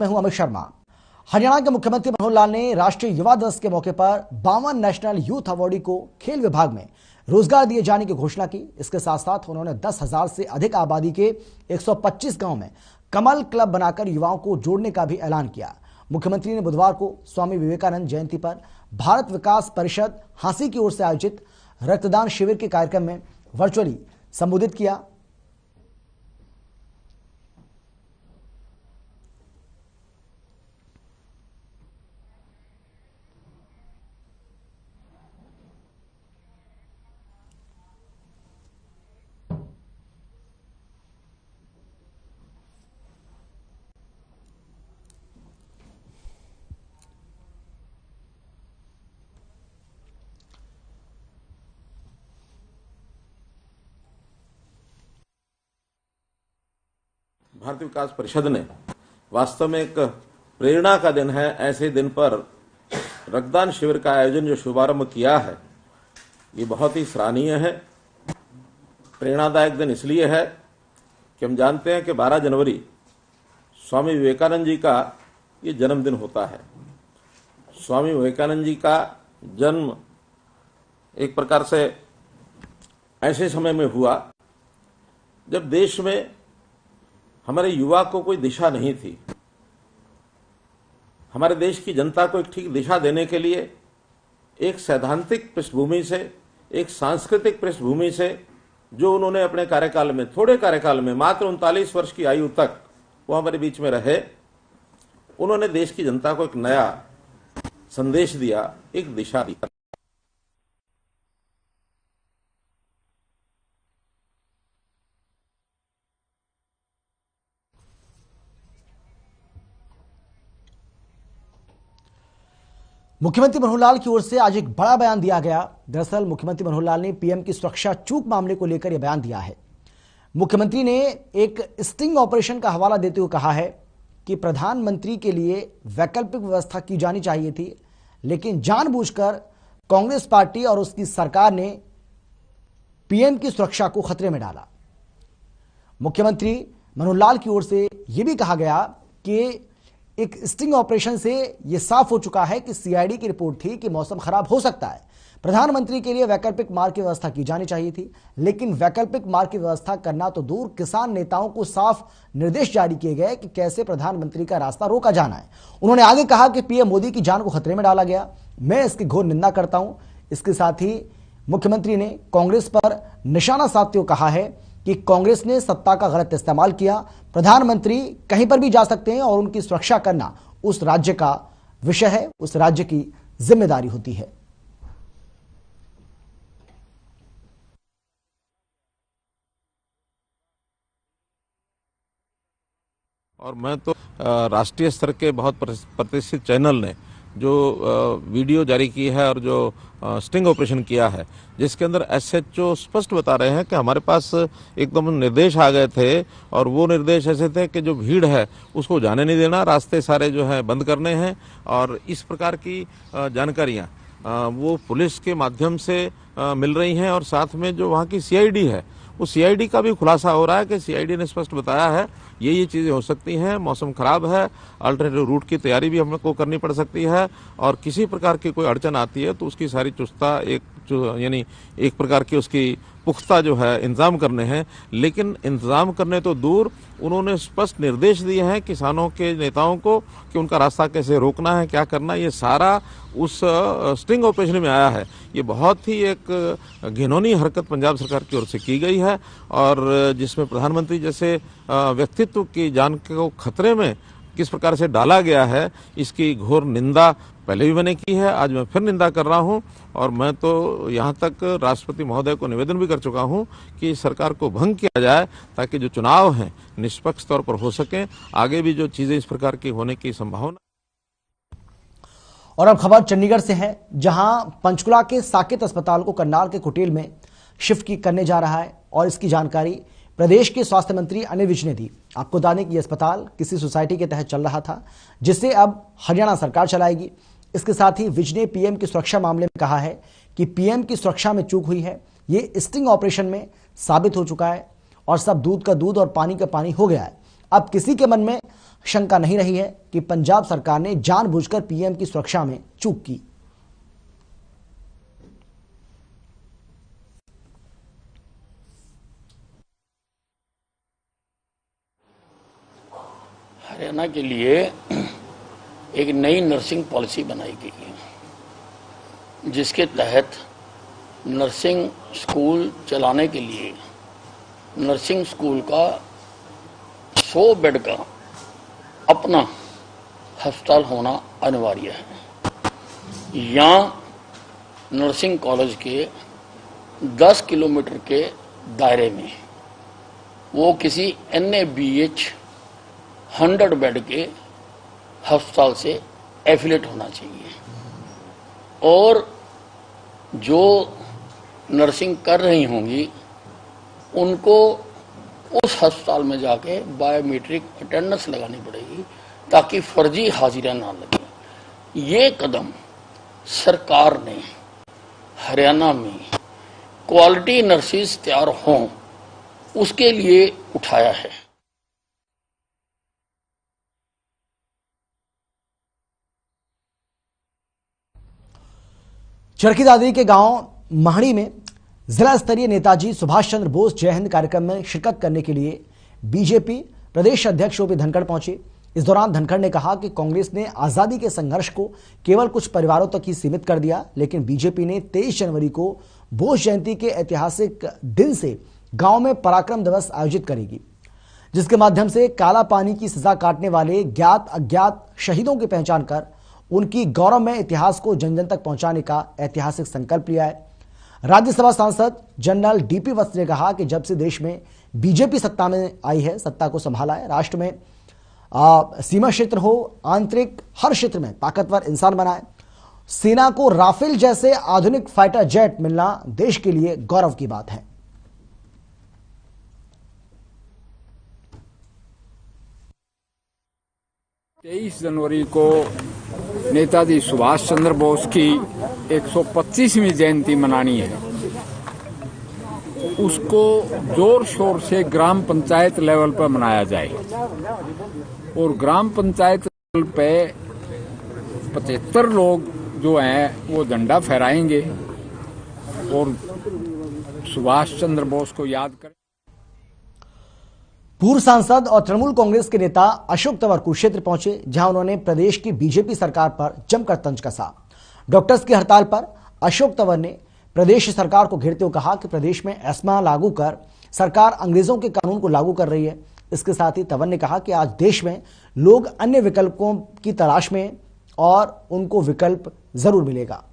मैं हूं अमित शर्मा। हरियाणा के मुख्यमंत्री मनोहर लाल ने राष्ट्रीय युवा दिवस के मौके पर 52 नेशनल यूथ अवार्डी को खेल विभाग में रोजगार दिए जाने की घोषणा की। इसके साथ साथ उन्होंने 10,000 से अधिक आबादी के 125 गांव में कमल क्लब बनाकर युवाओं को जोड़ने का भी ऐलान किया। मुख्यमंत्री ने बुधवार को स्वामी विवेकानंद जयंती पर भारत विकास परिषद हांसी की ओर से आयोजित रक्तदान शिविर के कार्यक्रम में वर्चुअली संबोधित किया। भारतीय विकास परिषद ने वास्तव में एक प्रेरणा का दिन है। ऐसे दिन पर रक्तदान शिविर का आयोजन जो शुभारंभ किया है, ये बहुत ही सराहनीय है। प्रेरणादायक दिन इसलिए है कि हम जानते हैं कि 12 जनवरी स्वामी विवेकानंद जी का ये जन्मदिन होता है। स्वामी विवेकानंद जी का जन्म एक प्रकार से ऐसे समय में हुआ जब देश में हमारे युवा को कोई दिशा नहीं थी। हमारे देश की जनता को एक ठीक दिशा देने के लिए एक सैद्धांतिक पृष्ठभूमि से, एक सांस्कृतिक पृष्ठभूमि से जो उन्होंने अपने कार्यकाल में, थोड़े कार्यकाल में, मात्र 39 वर्ष की आयु तक वो हमारे बीच में रहे, उन्होंने देश की जनता को एक नया संदेश दिया, एक दिशा दी। मुख्यमंत्री मनोहर लाल की ओर से आज एक बड़ा बयान दिया गया। दरअसल मुख्यमंत्री मनोहर लाल ने पीएम की सुरक्षा चूक मामले को लेकर यह बयान दिया है। मुख्यमंत्री ने एक स्टिंग ऑपरेशन का हवाला देते हुए कहा है कि प्रधानमंत्री के लिए वैकल्पिक व्यवस्था की जानी चाहिए थी, लेकिन जानबूझकर कांग्रेस पार्टी और उसकी सरकार ने पीएम की सुरक्षा को खतरे में डाला। मुख्यमंत्री मनोहर लाल की ओर से यह भी कहा गया कि एक स्टिंग ऑपरेशन से यह साफ हो चुका है कि सीआईडी की रिपोर्ट थी कि मौसम खराब हो सकता है, प्रधानमंत्री के लिए वैकल्पिक मार्ग की व्यवस्था की जानी चाहिए थी, लेकिन वैकल्पिक मार्ग की व्यवस्था करना तो दूर, किसान नेताओं को साफ निर्देश जारी किए गए कि कैसे प्रधानमंत्री का रास्ता रोका जाना है। उन्होंने आगे कहा कि पीएम मोदी की जान को खतरे में डाला गया, मैं इसकी घोर निंदा करता हूं। इसके साथ ही मुख्यमंत्री ने कांग्रेस पर निशाना साधते हुए कहा है कि कांग्रेस ने सत्ता का गलत इस्तेमाल किया, प्रधानमंत्री कहीं पर भी जा सकते हैं और उनकी सुरक्षा करना उस राज्य का विषय है, उस राज्य की जिम्मेदारी होती है। और मैं तो राष्ट्रीय स्तर के बहुत प्रतिष्ठित चैनल ने जो वीडियो जारी की है और जो स्टिंग ऑपरेशन किया है, जिसके अंदर एसएचओ स्पष्ट बता रहे हैं कि हमारे पास एकदम निर्देश आ गए थे और वो निर्देश ऐसे थे कि जो भीड़ है उसको जाने नहीं देना, रास्ते सारे जो है बंद करने हैं। और इस प्रकार की जानकारियां वो पुलिस के माध्यम से मिल रही हैं। और साथ में जो वहाँ की सीआईडी है, उस सीआईडी का भी खुलासा हो रहा है कि सीआईडी ने स्पष्ट बताया है ये चीजें हो सकती हैं, मौसम खराब है, अल्टरनेटिव रूट की तैयारी भी हमको करनी पड़ सकती है और किसी प्रकार की कोई अड़चन आती है तो उसकी सारी चुस्ता यानी एक प्रकार की उसकी पुख्ता जो है इंतजाम करने हैं। लेकिन इंतजाम करने तो दूर, उन्होंने स्पष्ट निर्देश दिए हैं किसानों के नेताओं को कि उनका रास्ता कैसे रोकना है, क्या करना है। ये सारा उस स्टिंग ऑपरेशन में आया है। ये बहुत ही एक घिनौनी हरकत पंजाब सरकार की ओर से की गई है और जिसमें प्रधानमंत्री जैसे व्यक्तित्व की जान को खतरे में किस प्रकार से डाला गया है, इसकी घोर निंदा पहले भी मैंने की है, आज मैं फिर निंदा कर रहा हूं। और मैं तो यहां तक राष्ट्रपति महोदय को निवेदन भी कर चुका हूं कि सरकार को भंग किया जाए ताकि जो चुनाव हैं निष्पक्ष तौर पर हो सके। आगे भी जो चीजें इस प्रकार की होने की संभावना। और अब खबर चंडीगढ़ से है, जहां पंचकुला के साकेत अस्पताल को करनाल के कुटील में शिफ्ट करने जा रहा है और इसकी जानकारी प्रदेश के स्वास्थ्य मंत्री अनिल विज ने दी। आपको बता दें कि यह अस्पताल किसी सोसाइटी के तहत चल रहा था, जिसे अब हरियाणा सरकार चलाएगी। इसके साथ ही विज ने पीएम की सुरक्षा मामले में कहा है कि पीएम की सुरक्षा में चूक हुई है, ये स्टिंग ऑपरेशन में साबित हो चुका है और सब दूध का दूध और पानी का पानी हो गया है। अब किसी के मन में शंका नहीं रही है कि पंजाब सरकार ने जानबूझकर पीएम की सुरक्षा में चूक की। हरियाणा के लिए एक नई नर्सिंग पॉलिसी बनाई गई है, जिसके तहत नर्सिंग स्कूल चलाने के लिए नर्सिंग स्कूल का 100 बेड का अपना अस्पताल होना अनिवार्य है। या नर्सिंग कॉलेज के 10 किलोमीटर के दायरे में वो किसी NABH 100 बेड के अस्पताल से एफिलेट होना चाहिए। और जो नर्सिंग कर रही होंगी उनको उस अस्पताल में जाके बायोमेट्रिक अटेंडेंस लगानी पड़ेगी, ताकि फर्जी हाजिरा ना लगे। ये कदम सरकार ने हरियाणा में क्वालिटी नर्सिस तैयार हों उसके लिए उठाया है। चरखी दादरी के गांव महड़ी में जिला स्तरीय नेताजी सुभाष चंद्र बोस जय हिंद कार्यक्रम में शिरकत करने के लिए बीजेपी प्रदेश अध्यक्ष ओपी धनखड़ पहुंचे। इस दौरान धनखड़ ने कहा कि कांग्रेस ने आजादी के संघर्ष को केवल कुछ परिवारों तक ही सीमित कर दिया, लेकिन बीजेपी ने 23 जनवरी को बोस जयंती के ऐतिहासिक दिन से गांव में पराक्रम दिवस आयोजित करेगी, जिसके माध्यम से काला पानी की सजा काटने वाले ज्ञात अज्ञात शहीदों की पहचान कर उनकी गौरवमय इतिहास को जन जन तक पहुंचाने का ऐतिहासिक संकल्प लिया है। राज्यसभा सांसद जनरल डीपी वत्स ने कहा कि जब से देश में बीजेपी सत्ता में आई है, सत्ता को संभाला है, राष्ट्र में सीमा क्षेत्र हो, आंतरिक हर क्षेत्र में ताकतवर इंसान बनाए, सेना को राफेल जैसे आधुनिक फाइटर जेट मिलना देश के लिए गौरव की बात है। तेईस जनवरी को नेताजी सुभाष चंद्र बोस की 125वीं जयंती मनानी है। उसको जोर शोर से ग्राम पंचायत लेवल पर मनाया जाए और ग्राम पंचायत लेवल पे 75 लोग जो हैं वो झंडा फहराएंगे और सुभाष चंद्र बोस को याद करें। पूर्व सांसद और तृणमूल कांग्रेस के नेता अशोक तंवर कुरुक्षेत्र पहुंचे, जहां उन्होंने प्रदेश की बीजेपी सरकार पर जमकर तंज कसा। डॉक्टर्स की हड़ताल पर अशोक तंवर ने प्रदेश सरकार को घेरते हुए कहा कि प्रदेश में एस्मा लागू कर सरकार अंग्रेजों के कानून को लागू कर रही है। इसके साथ ही तंवर ने कहा कि आज देश में लोग अन्य विकल्पों की तलाश में और उनको विकल्प जरूर मिलेगा।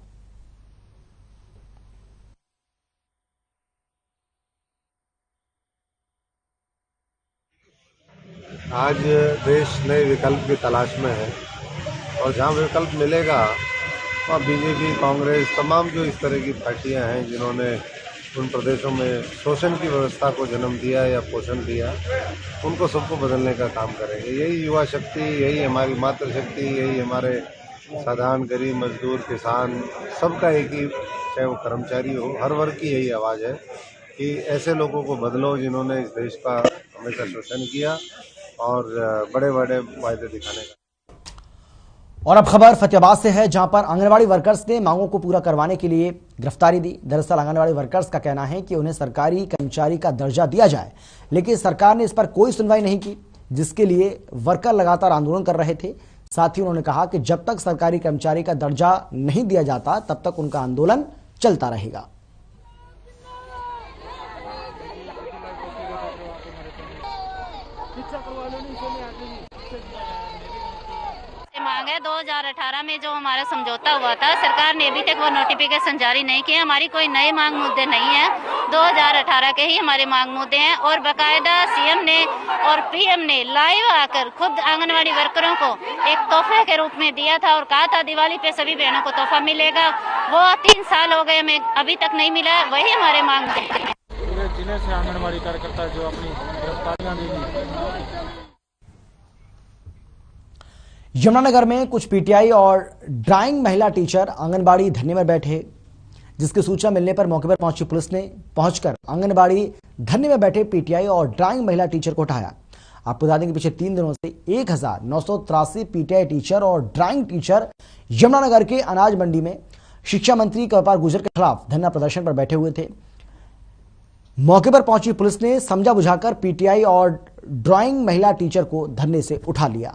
आज देश नए विकल्प की तलाश में है और जहां विकल्प मिलेगा वहाँ बीजेपी, कांग्रेस, तमाम जो इस तरह की पार्टियां हैं जिन्होंने उन प्रदेशों में शोषण की व्यवस्था को जन्म दिया या पोषण दिया, उनको सबको बदलने का काम करेंगे। यही युवा शक्ति, यही हमारी मातृशक्ति, यही हमारे साधारण गरीब मजदूर किसान सबका एक ही, चाहे वो कर्मचारी हो, हर वर्ग की यही आवाज़ है कि ऐसे लोगों को बदलो जिन्होंने इस देश का हमेशा शोषण किया और बड़े बड़े वायदे दिखाने का। और अब खबर फतेहाबाद से है, जहां पर आंगनबाड़ी वर्कर्स ने मांगों को पूरा करवाने के लिए गिरफ्तारी दी। दरअसल आंगनबाड़ी वर्कर्स का कहना है कि उन्हें सरकारी कर्मचारी का दर्जा दिया जाए, लेकिन सरकार ने इस पर कोई सुनवाई नहीं की, जिसके लिए वर्कर लगातार आंदोलन कर रहे थे। साथ ही उन्होंने कहा कि जब तक सरकारी कर्मचारी का दर्जा नहीं दिया जाता तब तक उनका आंदोलन चलता रहेगा। मांग है 2018 में जो हमारा समझौता हुआ था, सरकार ने अभी तक वो नोटिफिकेशन जारी नहीं किया। हमारी कोई नए मांग मुद्दे नहीं है, 2018 के ही हमारे मांग मुद्दे हैं। और बाकायदा सीएम ने और पीएम ने लाइव आकर खुद आंगनवाड़ी वर्करों को एक तोहफे के रूप में दिया था और कहा था दिवाली पे सभी बहनों को तोहफा मिलेगा। वो 3 साल हो गए, हमें अभी तक नहीं मिला। वही हमारे मांग मुद्दे हैं। पूरे जिले से आंगनबाड़ी कार्यकर्ता जो अपनी गिरफ्तारियां दी। यमुनानगर में कुछ पीटीआई और ड्राइंग महिला टीचर आंगनबाड़ी धरने में बैठे, जिसकी सूचना मिलने पर मौके पर पहुंची पुलिस ने पहुंचकर आंगनबाड़ी धरने में बैठे पीटीआई और ड्राइंग महिला टीचर को हटाया। आपको बता दें कि पिछले 3 दिनों से 1983 पीटीआई टीचर और ड्राइंग टीचर यमुनानगर के अनाज मंडी में शिक्षा मंत्री कृपाल गुर्जर के खिलाफ धरना प्रदर्शन पर बैठे हुए थे। मौके पर पहुंची पुलिस ने समझा बुझाकर पीटीआई और ड्राइंग महिला टीचर को धरने से उठा लिया।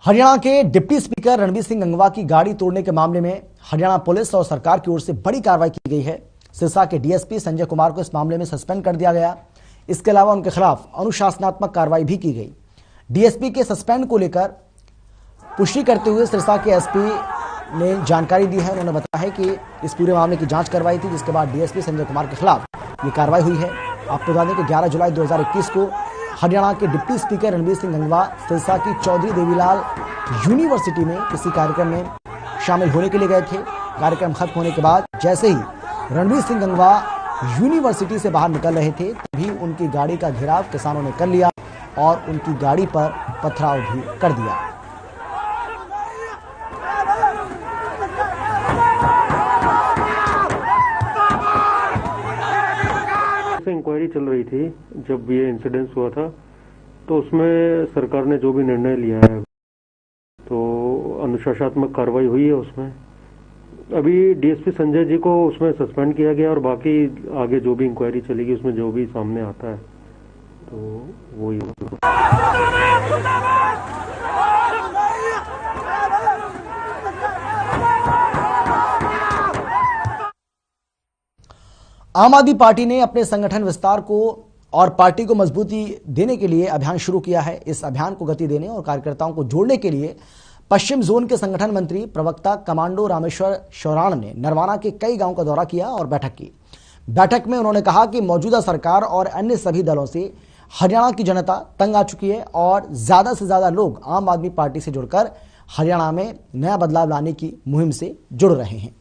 हरियाणा के डिप्टी स्पीकर रणबीर सिंह गंगवा की गाड़ी तोड़ने के मामले में हरियाणा पुलिस और सरकार की ओर से बड़ी कार्रवाई की गई है। सिरसा के डीएसपी संजय कुमार को इस मामले में सस्पेंड कर दिया गया। इसके अलावा उनके खिलाफ अनुशासनात्मक कार्रवाई भी की गई। डीएसपी के सस्पेंड को लेकर पुष्टि करते हुए सिरसा के एसपी ने जानकारी दी है। उन्होंने बताया है कि इस पूरे मामले की जांच करवाई थी, जिसके बाद डीएसपी संजय कुमार के खिलाफ ये कार्रवाई हुई है। आपको बता दें कि 11 जुलाई 2021 को हरियाणा के डिप्टी स्पीकर रणबीर सिंह गंगवा सिरसा की चौधरी देवीलाल यूनिवर्सिटी में किसी कार्यक्रम में शामिल होने के लिए गए थे। कार्यक्रम खत्म होने के बाद जैसे ही रणबीर सिंह गंगवा यूनिवर्सिटी से बाहर निकल रहे थे, तभी उनकी गाड़ी का घेराव किसानों ने कर लिया और उनकी गाड़ी पर पथराव भी कर दिया। इंक्वायरी चल रही थी जब ये इंसिडेंस हुआ था, तो उसमें सरकार ने जो भी निर्णय लिया है तो अनुशासनात्मक कार्रवाई हुई है। उसमें अभी डीएसपी संजय जी को उसमें सस्पेंड किया गया और बाकी आगे जो भी इंक्वायरी चलेगी उसमें जो भी सामने आता है तो वही होगा। आम आदमी पार्टी ने अपने संगठन विस्तार को और पार्टी को मजबूती देने के लिए अभियान शुरू किया है। इस अभियान को गति देने और कार्यकर्ताओं को जोड़ने के लिए पश्चिम जोन के संगठन मंत्री प्रवक्ता कमांडो रामेश्वर शौराण ने नरवाना के कई गांवों का दौरा किया और बैठक की। बैठक में उन्होंने कहा कि मौजूदा सरकार और अन्य सभी दलों से हरियाणा की जनता तंग आ चुकी है और ज्यादा से ज्यादा लोग आम आदमी पार्टी से जुड़कर हरियाणा में नया बदलाव लाने की मुहिम से जुड़ रहे हैं।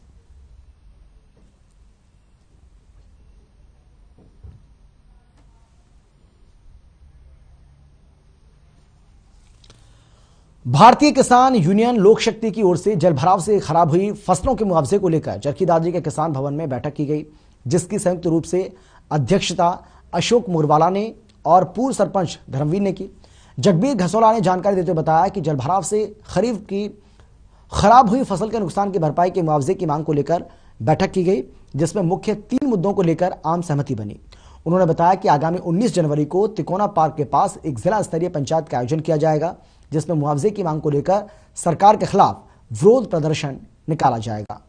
भारतीय किसान यूनियन लोक शक्ति की ओर से जलभराव से खराब हुई फसलों के मुआवजे को लेकर चरखी दादरी के किसान भवन में बैठक की गई, जिसकी संयुक्त रूप से अध्यक्षता अशोक मुरवाला ने और पूर्व सरपंच धर्मवीर ने की। जगबीर घसोला ने जानकारी देते हुए बताया कि जलभराव से खरीफ की खराब हुई फसल के नुकसान की भरपाई के मुआवजे की मांग को लेकर बैठक की गई, जिसमें मुख्य 3 मुद्दों को लेकर आम सहमति बनी। उन्होंने बताया कि आगामी 19 जनवरी को तिकोना पार्क के पास एक जिला स्तरीय पंचायत का आयोजन किया जाएगा, जिसमें मुआवजे की मांग को लेकर सरकार के खिलाफ विरोध प्रदर्शन निकाला जाएगा।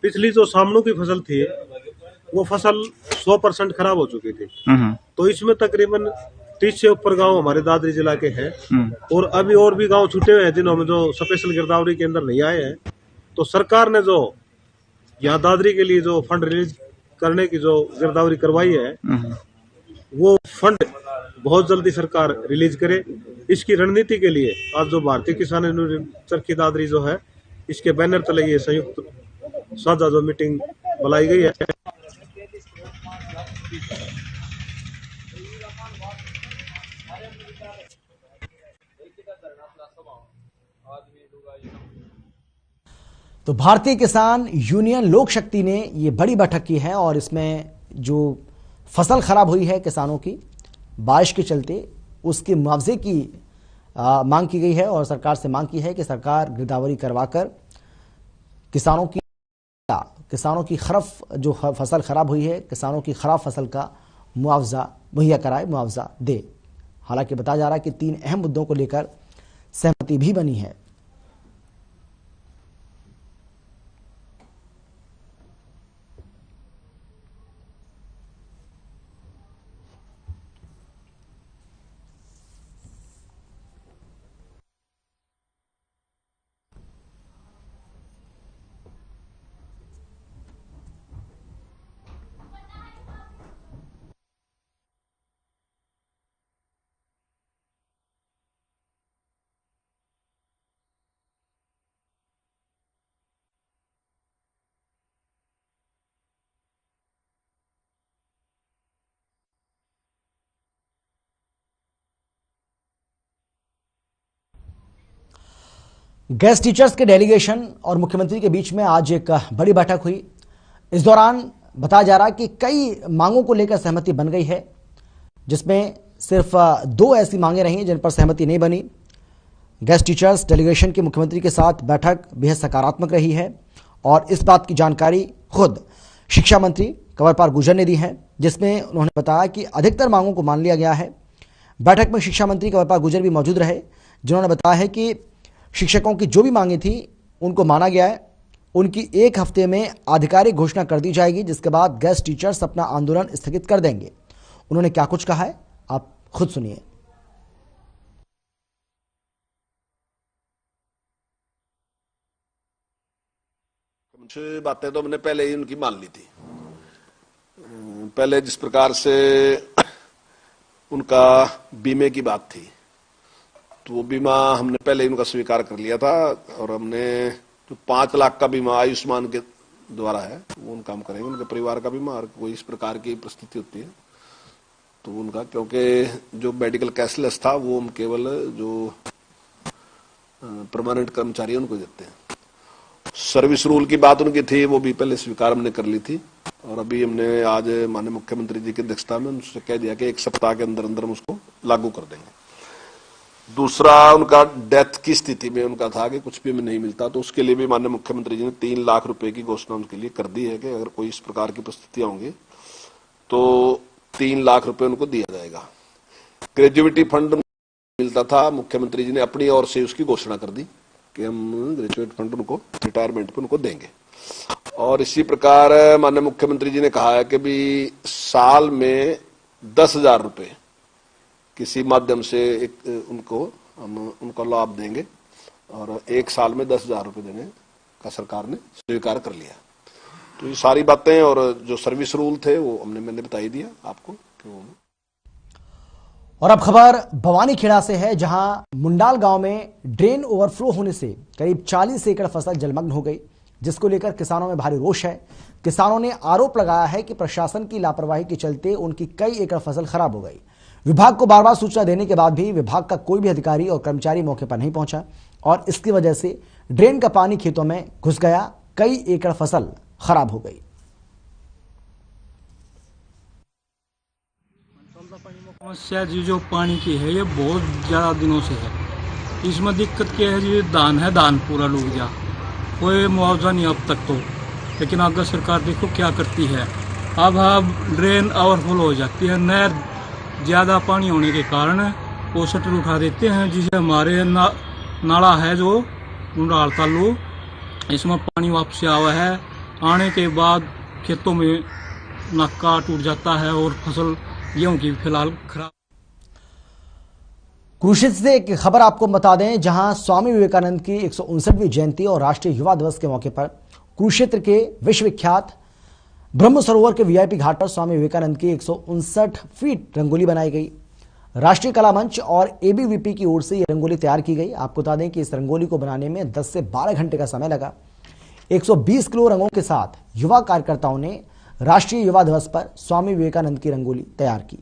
पिछली जो सामनों की फसल थी वो फसल 100% खराब हो चुकी थी। तो इसमें तकरीबन 30 से ऊपर गांव हमारे दादरी जिला के हैं और अभी और भी गांव छूटे हुए हैं जिन्होंने जो स्पेशल गिरदावरी के अंदर नहीं आए हैं। तो सरकार ने जो यहाँ दादरी के लिए जो फंड रिलीज करने की जो गिरदावरी करवाई है वो फंड बहुत जल्दी सरकार रिलीज करे। इसकी रणनीति के लिए आज जो भारतीय किसान यूनियन चरखी दादरी जो है इसके बैनर तले ये संयुक्त साझा जो मीटिंग बुलाई गई है। तो भारतीय किसान यूनियन लोक शक्ति ने ये बड़ी बैठक की है और इसमें जो फसल खराब हुई है किसानों की बारिश के चलते उसके मुआवजे की मांग की गई है और सरकार से मांग की है कि सरकार गिरदावरी करवाकर किसानों की खराब जो फसल खराब हुई है किसानों की खराब फसल का मुआवजा मुहैया कराए, मुआवजा दे। हालांकि बताया जा रहा है कि 3 अहम मुद्दों को लेकर सहमति भी बनी है। गेस्ट टीचर्स के डेलीगेशन और मुख्यमंत्री के बीच में आज एक बड़ी बैठक हुई। इस दौरान बताया जा रहा है कि कई मांगों को लेकर सहमति बन गई है, जिसमें सिर्फ 2 ऐसी मांगे रही जिन पर सहमति नहीं बनी। गेस्ट टीचर्स डेलीगेशन के मुख्यमंत्री के साथ बैठक बेहद सकारात्मक रही है और इस बात की जानकारी खुद शिक्षा मंत्री कंवरपाल गुर्जर ने दी है, जिसमें उन्होंने बताया कि अधिकतर मांगों को मान लिया गया है। बैठक में शिक्षा मंत्री कंवरपाल गुर्जर भी मौजूद रहे, जिन्होंने बताया है कि शिक्षकों की जो भी मांगे थी उनको माना गया है। उनकी 1 हफ्ते में आधिकारिक घोषणा कर दी जाएगी, जिसके बाद गेस्ट टीचर्स अपना आंदोलन स्थगित कर देंगे। उन्होंने क्या कुछ कहा है आप खुद सुनिए। कुछ बातें तो हमने पहले ही उनकी मान ली थी। पहले जिस प्रकार से उनका बीमे की बात थी, तो वो बीमा हमने पहले ही उनका स्वीकार कर लिया था और हमने जो 5 लाख का बीमा आयुष्मान के द्वारा है वो उनका हम करेंगे। उनके परिवार का बीमा और कोई इस प्रकार की परिस्थिति होती है तो उनका, क्योंकि जो मेडिकल कैशलेस था वो हम केवल जो परमानेंट कर्मचारी उनको देते हैं। सर्विस रूल की बात उनकी थी, वो भी पहले स्वीकार हमने कर ली थी और अभी हमने आज माननीय मुख्यमंत्री जी की अध्यक्षता में उनसे कह दिया कि 1 सप्ताह के अंदर अंदर हम उसको लागू कर देंगे। दूसरा, उनका डेथ की स्थिति में उनका था कि कुछ भी हमें नहीं मिलता, तो उसके लिए भी माननीय मुख्यमंत्री जी ने 3 लाख रुपए की घोषणा उनके लिए कर दी है कि अगर कोई इस प्रकार की परिस्थितियां होंगी तो 3 लाख रुपए उनको दिया जाएगा। ग्रेजुएटी फंड मिलता था, मुख्यमंत्री जी ने अपनी ओर से उसकी घोषणा कर दी कि हम ग्रेजुएट फंड उनको रिटायरमेंट पे उनको देंगे। और इसी प्रकार माननीय मुख्यमंत्री जी ने कहा है कि भी साल में 10,000 रुपए किसी माध्यम से हम उनको लाभ देंगे और 1 साल में 10,000 रुपए देने का सरकार ने स्वीकार कर लिया। तो ये सारी बातें और जो सर्विस रूल थे वो मैंने बताई दिया आपको कि और अब खबर भवानीखेड़ा से है, जहां मुंडाल गांव में ड्रेन ओवरफ्लो होने से करीब 40 एकड़ फसल जलमग्न हो गई, जिसको लेकर किसानों में भारी रोष है। किसानों ने आरोप लगाया है कि प्रशासन की लापरवाही के चलते उनकी कई एकड़ फसल खराब हो गई। विभाग को बार बार सूचना देने के बाद भी विभाग का कोई भी अधिकारी और कर्मचारी मौके पर नहीं पहुंचा और इसकी वजह से ड्रेन का पानी खेतों में घुस गया, कई एकड़ फसल खराब हो गई। समस्या जो पानी की है ये बहुत ज्यादा दिनों से है। इसमें दिक्कत क्या है, जो धान है धान पूरा डूब गया, कोई मुआवजा नहीं अब तक तो। लेकिन आगे सरकार देखो क्या करती है। अब ड्रेन ओवरफ्लो हो जाती है, नहर ज्यादा पानी होने के कारण वो शटर उठा देते हैं, जिसे हमारे नाला है जो मुंडाल तालु, इसमें पानी वापस आवा है। आने के बाद खेतों में नक्का टूट जाता है और फसल गेहूं की फिलहाल खराब। कुरुक्षेत्र से एक खबर आपको बता दें, जहां स्वामी विवेकानंद की 159वीं जयंती और राष्ट्रीय युवा दिवस के मौके पर कुरुक्षेत्र के विश्वविख्यात ब्रह्म सरोवर के वीआईपी घाट पर स्वामी विवेकानंद की 159 फीट रंगोली बनाई गई। राष्ट्रीय कला मंच और एबीवीपी की ओर से यह रंगोली तैयार की गई। आपको बता दें कि इस रंगोली को बनाने में 10 से 12 घंटे का समय लगा। 120 किलो रंगों के साथ युवा कार्यकर्ताओं ने राष्ट्रीय युवा दिवस पर स्वामी विवेकानंद की रंगोली तैयार की।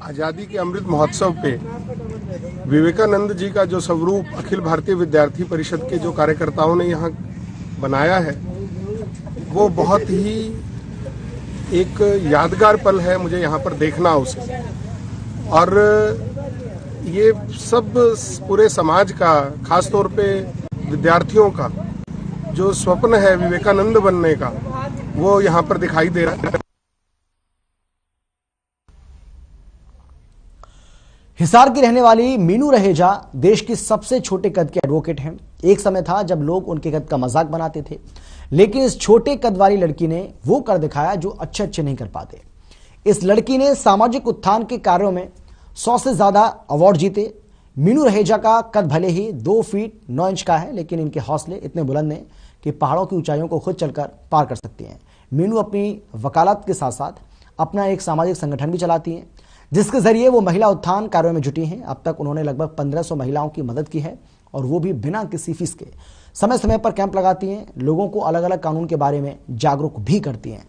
आजादी के अमृत महोत्सव पे विवेकानंद जी का जो स्वरूप अखिल भारतीय विद्यार्थी परिषद के जो कार्यकर्ताओं ने यहाँ बनाया है वो बहुत ही एक यादगार पल है मुझे यहाँ पर देखना उसे। और ये सब पूरे समाज का, खासतौर पे विद्यार्थियों का जो स्वप्न है विवेकानंद बनने का, वो यहाँ पर दिखाई दे रहा है। हिसार की रहने वाली मीनू रहेजा देश की सबसे छोटे कद के एडवोकेट हैं। एक समय था जब लोग उनके कद का मजाक बनाते थे, लेकिन इस छोटे कद वाली लड़की ने वो कर दिखाया जो अच्छे नहीं कर पाते। इस लड़की ने सामाजिक उत्थान के कार्यों में 100 से ज्यादा अवार्ड जीते। मीनू रहेजा का कद भले ही 2 फीट 9 इंच का है, लेकिन इनके हौसले इतने बुलंद हैं कि पहाड़ों की ऊंचाइयों को खुद चलकर पार कर सकती हैं। मीनू अपनी वकालत के साथ साथ अपना एक सामाजिक संगठन भी चलाती हैं, जिसके जरिए वो महिला उत्थान कार्यों में जुटी हैं। अब तक उन्होंने लगभग 1500 महिलाओं की मदद की है और वो भी बिना किसी फीस के। समय समय पर कैंप लगाती हैं, लोगों को अलग अलग कानून के बारे में जागरूक भी करती हैं।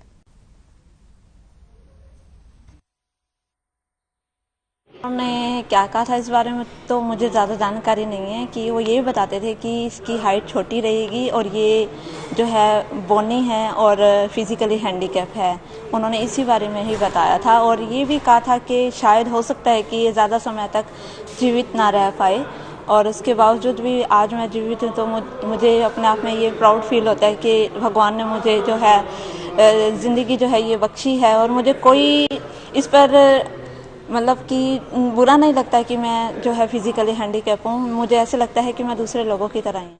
उन्होंने क्या कहा था इस बारे में तो मुझे ज़्यादा जानकारी नहीं है। कि वो ये बताते थे कि इसकी हाइट छोटी रहेगी और ये जो है बोनी है और फिजिकली हैंडीकैप है। उन्होंने इसी बारे में ही बताया था और ये भी कहा था कि शायद हो सकता है कि ये ज़्यादा समय तक जीवित ना रह पाए। और उसके बावजूद भी आज मैं जीवित हूँ तो मुझे अपने आप में ये प्राउड फील होता है कि भगवान ने मुझे जो है ज़िंदगी जो है ये बख्शी है। और मुझे कोई इस पर मतलब कि बुरा नहीं लगता है कि मैं जो है फिजिकली हैंडीकैप हूँ। मुझे ऐसे लगता है कि मैं दूसरे लोगों की तरह हूँ।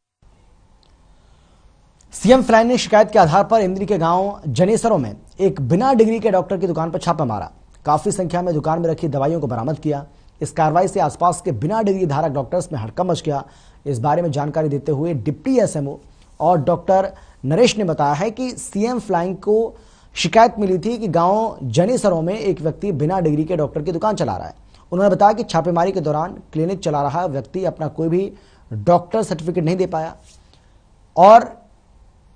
सीएम फ्लाइन ने शिकायत के आधार पर इंद्री के गांव जनेसरों में एक बिना डिग्री के डॉक्टर की दुकान पर छापा मारा। काफी संख्या में दुकान में रखी दवाइयों को बरामद किया। इस कार्रवाई से आसपास के बिना डिग्री धारक डॉक्टर्स में हड़कंप मच गया। इस बारे में जानकारी देते हुए डिप्टी एसएमओ और डॉक्टर नरेश ने बताया है कि सीएम फ्लाइंग को शिकायत मिली थी कि गांव जनेसरों में एक व्यक्ति बिना डिग्री के डॉक्टर की दुकान चला रहा है। उन्होंने बताया कि छापेमारी के दौरान क्लिनिक चला रहा व्यक्ति अपना कोई भी डॉक्टर सर्टिफिकेट नहीं दे पाया और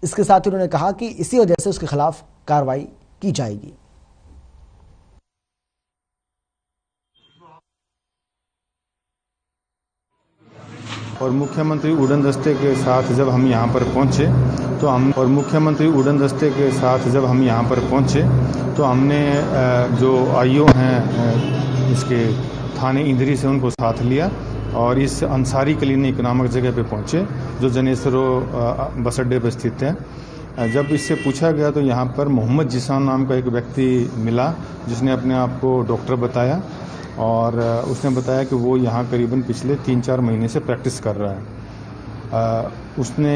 इसके साथ ही उन्होंने कहा कि इसी वजह से उसके खिलाफ कार्रवाई की जाएगी। और मुख्यमंत्री उड़न दस्ते के साथ जब हम यहाँ पर पहुँचे तो हमने जो आईओ हैं इसके थाने इंद्री से उनको साथ लिया और इस अंसारी क्लिनिक नामक जगह पे पहुँचे जो जनेसरो बस अड्डे पर स्थित है। जब इससे पूछा गया तो यहाँ पर मोहम्मद जिसान नाम का एक व्यक्ति मिला जिसने अपने आप को डॉक्टर बताया और उसने बताया कि वो यहाँ करीबन पिछले 3-4 महीने से प्रैक्टिस कर रहा है। उसने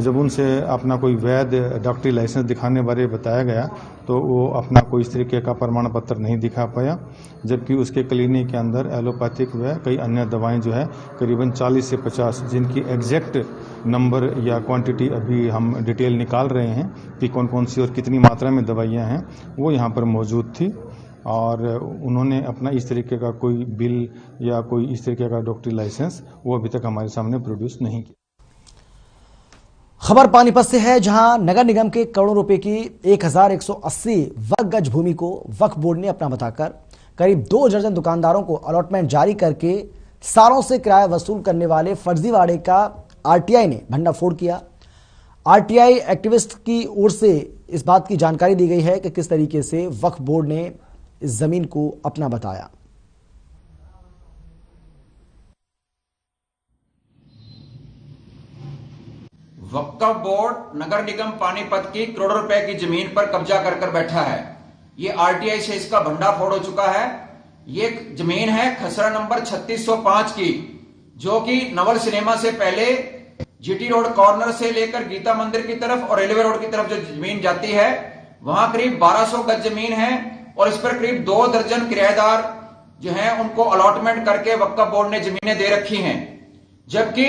जब उनसे अपना कोई वैध डॉक्टरी लाइसेंस दिखाने बारे बताया गया तो वो अपना कोई इस तरीके का प्रमाण पत्र नहीं दिखा पाया, जबकि उसके क्लिनिक के अंदर एलोपैथिक व कई अन्य दवाएं जो है करीबन 40 से 50 जिनकी एग्जैक्ट नंबर या क्वांटिटी अभी हम डिटेल निकाल रहे हैं कि कौन कौन सी और कितनी मात्रा में दवाइयाँ हैं वो यहाँ पर मौजूद थी और उन्होंने अपना इस तरीके का कोई बिल या कोई इस तरीके का डॉक्टरी लाइसेंस वो अभी तक हमारे सामने प्रोड्यूस नहीं किया। खबर पानीपत से है, जहां नगर निगम के करोड़ों रुपए की 1180 वर्ग गज भूमि को वक्फ बोर्ड ने अपना बताकर करीब 2 दर्जन दुकानदारों को अलॉटमेंट जारी करके सालों से किराया वसूल करने वाले फर्जीवाड़े का आरटीआई ने भंडाफोड़ किया। आरटीआई एक्टिविस्ट की ओर से इस बात की जानकारी दी गई है कि किस तरीके से वक्फ बोर्ड ने इस जमीन को अपना बताया। वक्फ बोर्ड नगर निगम पानीपत की करोड़ों रुपए की जमीन पर कब्जा कर बैठा है। ये आरटीआई से इसका भंडाफोड़ हो चुका है। ये जमीन है खसरा नंबर 3605 की, जो कि नवल सिनेमा से पहले जीटी रोड कॉर्नर से लेकर गीता मंदिर की तरफ और रेलवे रोड की तरफ जो जमीन जाती है वहां करीब 1200 गज जमीन है और इस पर करीब 2 दर्जन किराएदार जो हैं उनको अलॉटमेंट करके वक्फ बोर्ड ने जमीनें दे रखी हैं। जबकि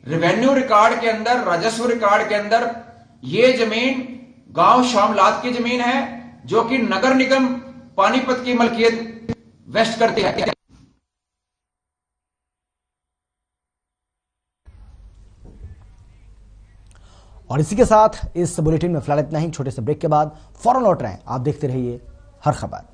रेवेन्यू रिकॉर्ड के अंदर, राजस्व रिकॉर्ड के अंदर ये जमीन गांव शामलात की जमीन है जो कि नगर निगम पानीपत की मलकियत वेस्ट करती है। और इसी के साथ इस बुलेटिन में फिलहाल इतना ही। छोटे से ब्रेक के बाद फौरन लौट रहे हैं। आप देखते रहिए हर खबर।